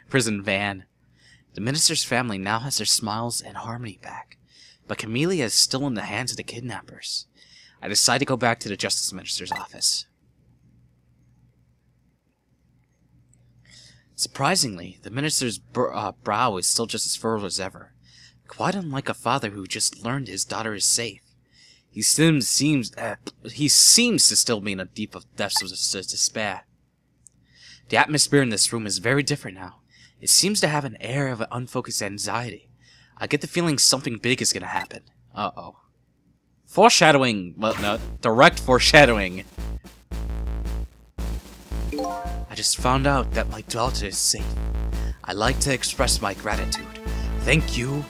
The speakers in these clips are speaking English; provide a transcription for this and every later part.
Prison van. The minister's family now has their smiles and harmony back, but Camellia is still in the hands of the kidnappers. I decide to go back to the justice minister's office. Surprisingly, the minister's brow is still just as furrowed as ever, quite unlike a father who just learned his daughter is safe. He seems to still be in the deep depths of despair. The atmosphere in this room is very different now. It seems to have an air of unfocused anxiety. I get the feeling something big is gonna happen. Uh-oh. Foreshadowing! Well, no, direct foreshadowing. I just found out that my daughter is safe. I'd like to express my gratitude. Thank you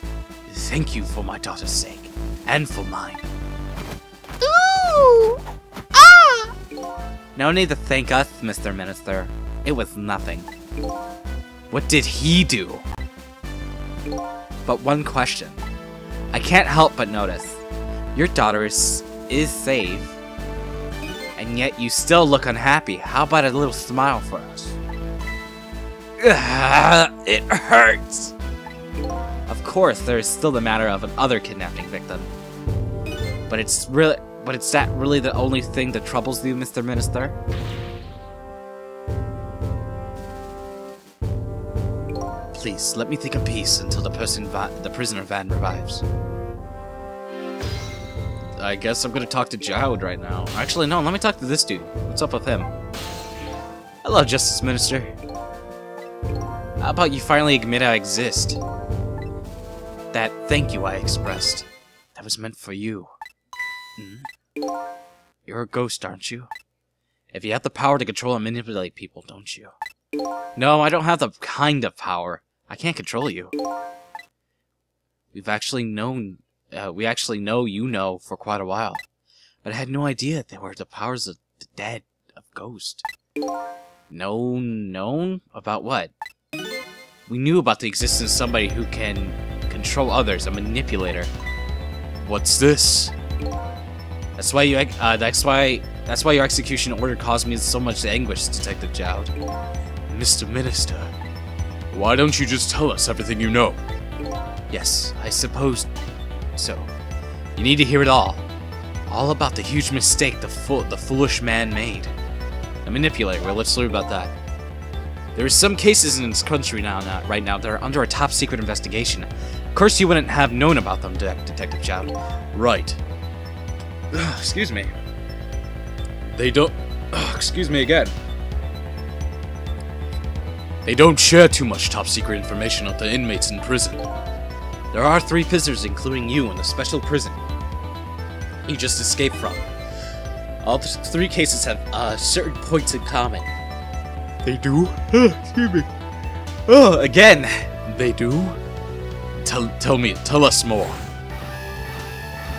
for my daughter's sake, and for mine. Ooh! Ah! No need to thank us, Mr. Minister. It was nothing. What did he do? But one question. I can't help but notice. Your daughter is safe, and yet you still look unhappy. How about a little smile for us? It hurts! Of course, there is still the matter of another kidnapping victim. But is that really the only thing that troubles you, Mr. Minister? Please, let me think in peace until the prisoner van revives. I guess I'm gonna talk to Jowd right now. Actually, no, let me talk to this dude. What's up with him? Hello, Justice Minister. How about you finally admit I exist? That thank you I expressed. That was meant for you. You're a ghost, aren't you? If you have the power to control and manipulate people, don't you? No, I don't have the kind of power. I can't control you. We actually know you know for quite a while. But I had no idea they were the powers of the dead, of ghost. Known? About what? We knew about the existence of somebody who can control others, a manipulator. What's this? That's why your execution order caused me so much anguish, Detective Jowd. Mr. Minister, why don't you just tell us everything you know? Yes, I suppose so. You need to hear it all. All about the huge mistake the foolish man made. A manipulator, well, let's learn about that. There are some cases in this country right now that are under a top secret investigation. Of course you wouldn't have known about them, Detective Jowd. Right. Excuse me. They don't... excuse me again. They don't share too much top-secret information with the inmates in prison. There are 3 prisoners, including you, in the special prison you just escaped from. All 3 cases have certain points in common. They do? Excuse me. Oh, again! They do? Tell us more.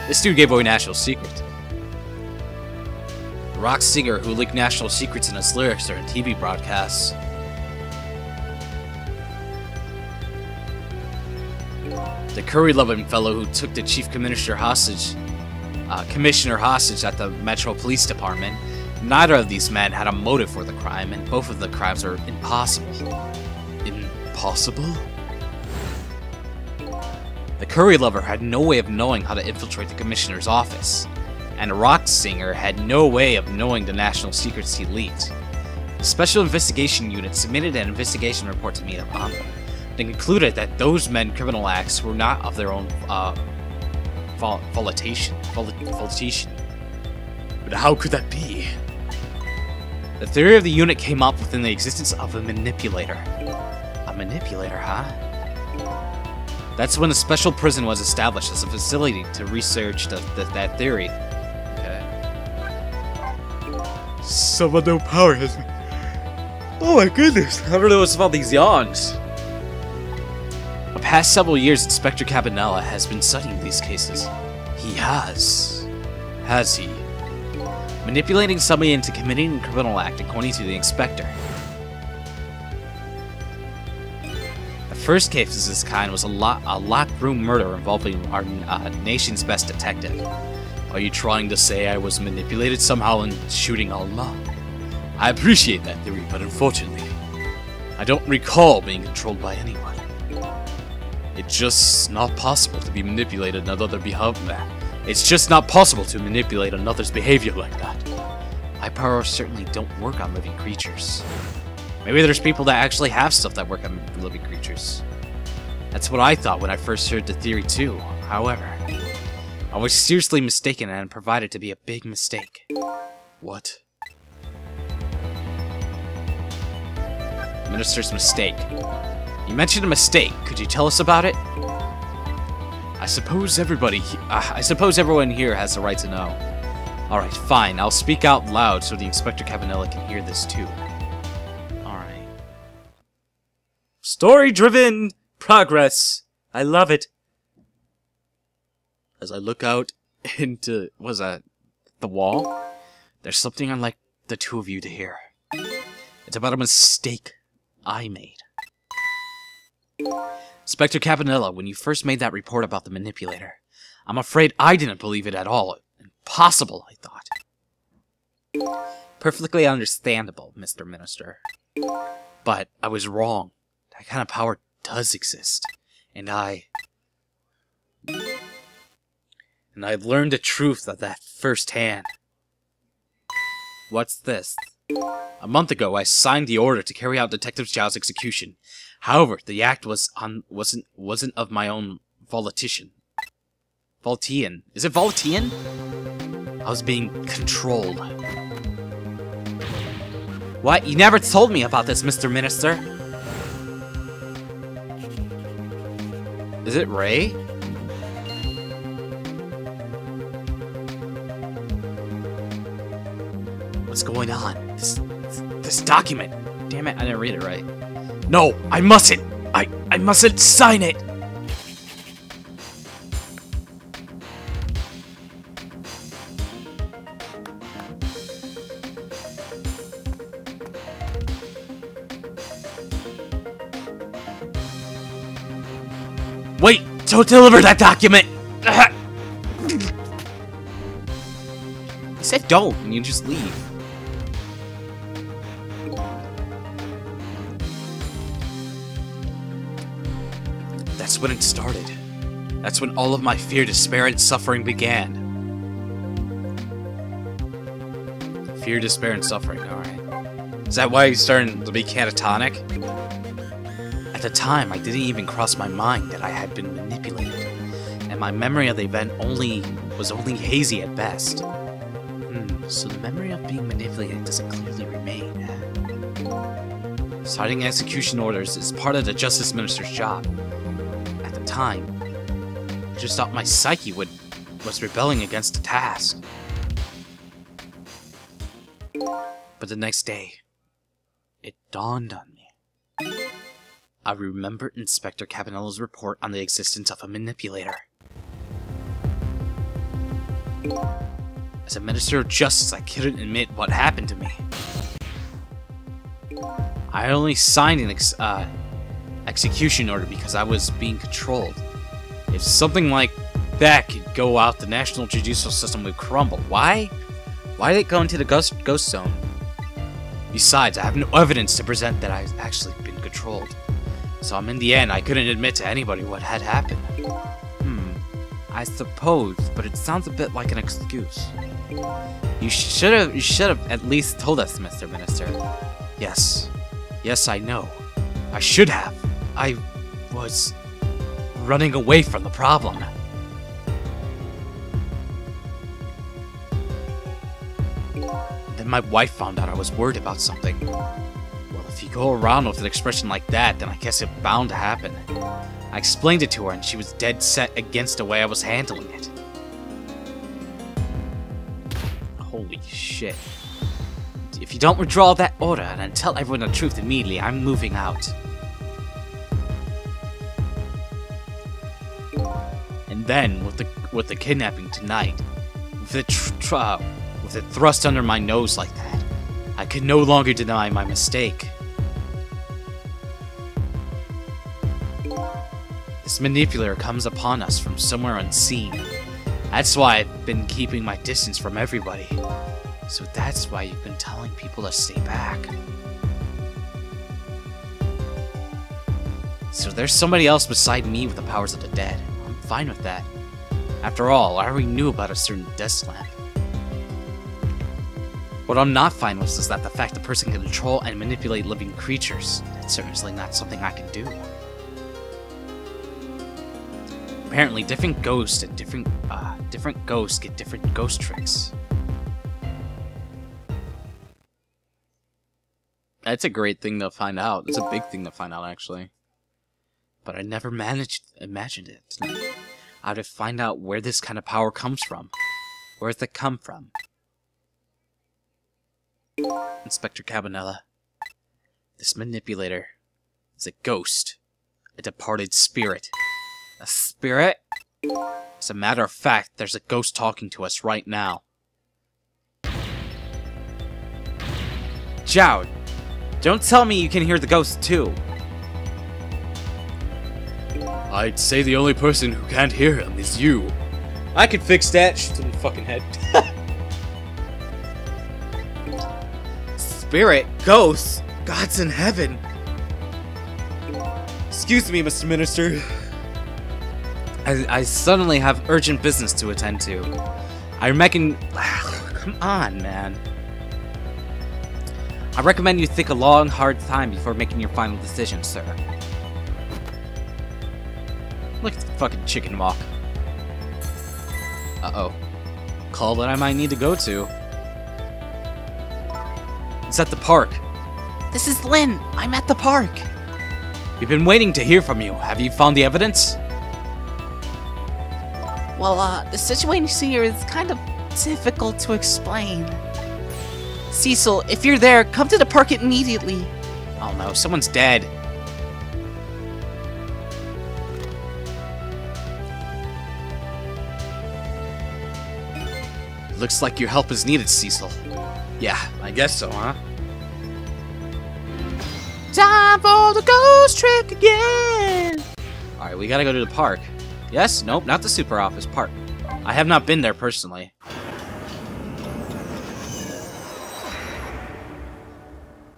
This dude gave away national secret. The rock singer who leaked national secrets in his lyrics during TV broadcasts. The curry-loving fellow who took the chief commissioner hostage at the Metro Police Department. Neither of these men had a motive for the crime, and both of the crimes are impossible. Impossible? The curry lover had no way of knowing how to infiltrate the commissioner's office, and the rock singer had no way of knowing the national secrets he leaked. The Special Investigation Unit submitted an investigation report to me upon them. They concluded that those men's criminal acts were not of their own volition. But how could that be? The theory of the unit came up within the existence of a manipulator. A manipulator, huh? That's when a special prison was established as a facility to research that theory. Okay. Someone no power has me. Oh my goodness, I don't know what's about these yawns. The past several years, Inspector Cabanella has been studying these cases. He has. Has he? Manipulating somebody into committing a criminal act according to the inspector. The first case of this kind was a locked room murder involving our nation's best detective. Are you trying to say I was manipulated somehow in shooting Alma? I appreciate that theory, but unfortunately, I don't recall being controlled by anyone. It's just not possible to be manipulated another behavior. It's just not possible to manipulate another's behavior like that. My powers certainly don't work on living creatures. Maybe there's people that actually have stuff that work on living creatures. That's what I thought when I first heard the theory too. However, I was seriously mistaken and proved it to be a big mistake. What? Minister's mistake. You mentioned a mistake. Could you tell us about it? I suppose everyone here has the right to know. Alright, fine. I'll speak out loud so the Inspector Cabanela can hear this too. Alright. Story-driven progress. I love it. As I look out into, the wall? There's something I'd like the two of you to hear. It's about a mistake I made. Inspector Cabanela, when you first made that report about the manipulator, I'm afraid I didn't believe it at all. Impossible, I thought. Perfectly understandable, Mr. Minister. But I was wrong. That kind of power does exist. And I learned the truth of that firsthand. What's this? A month ago, I signed the order to carry out Detective Zhao's execution. However, the act wasn't of my own volition. Voltian. Is it Voltian? I was being controlled. What? You never told me about this, Mr. Minister. Is it Ray? What's going on? This document. Damn it, I didn't read it right. No, I mustn't. I mustn't sign it. Wait, don't deliver that document. You said don't, and you just leave. That's when it started. That's when all of my fear, despair, and suffering began. Fear, despair, and suffering, alright. Is that why he's starting to be catatonic? At the time, I didn't even cross my mind that I had been manipulated, and my memory of the event was only hazy at best. So the memory of being manipulated doesn't clearly remain. Signing execution orders is part of the Justice Minister's job. At the time, I just thought my psyche was rebelling against the task. But the next day, it dawned on me. I remembered Inspector Cabanela's report on the existence of a manipulator. As a Minister of Justice, I couldn't admit what happened to me. I only signed an execution order because I was being controlled. If something like that could go out, the national judicial system would crumble. Why? Why did it go into the ghost zone? Besides, I have no evidence to present that I've actually been controlled. So in the end, I couldn't admit to anybody what had happened. I suppose, but it sounds a bit like an excuse. You should have at least told us, Mr. Minister. Yes. Yes, I know. I should have. I was running away from the problem. Then my wife found out I was worried about something. Well, if you go around with an expression like that, then I guess it's bound to happen. I explained it to her, and she was dead set against the way I was handling it. Holy shit. If you don't withdraw that order and tell everyone the truth immediately, I'm moving out. And then, with the kidnapping tonight, with it thrust under my nose like that, I could no longer deny my mistake. This manipulator comes upon us from somewhere unseen. That's why I've been keeping my distance from everybody. So that's why you've been telling people to stay back. So there's somebody else beside me with the powers of the dead. I'm fine with that. After all, I already knew about a certain death lamp. What I'm not fine with is that the fact the person can control and manipulate living creatures. It's certainly not something I can do. Apparently, different ghosts get different ghost tricks. That's a great thing to find out. It's a big thing to find out, actually. But I never imagined it. How to find out where this kind of power comes from. Where does it come from? Inspector Cabanella. This manipulator is a ghost. A departed spirit. A spirit? As a matter of fact, there's a ghost talking to us right now. Zhao, don't tell me you can hear the ghost too. I'd say the only person who can't hear him is you. I can fix that. Shit in the fucking head. Spirit? Ghosts? Gods in heaven? Excuse me, Mr. Minister. I suddenly have urgent business to attend to. I reckon... Come on, man. I recommend you think a long, hard time before making your final decision, sir. Look at the fucking chicken walk. Uh-oh. Call that I might need to go to. It's at the park. This is Lynn. I'm at the park. We've been waiting to hear from you. Have you found the evidence? Well, the situation here is kind of difficult to explain. Cecil, if you're there, come to the park immediately. Oh no, someone's dead. Looks like your help is needed, Cecil. Yeah, I guess so, huh? Time for the ghost trick again! Alright, we gotta go to the park. Yes? Nope, not the super office. Park. I have not been there personally.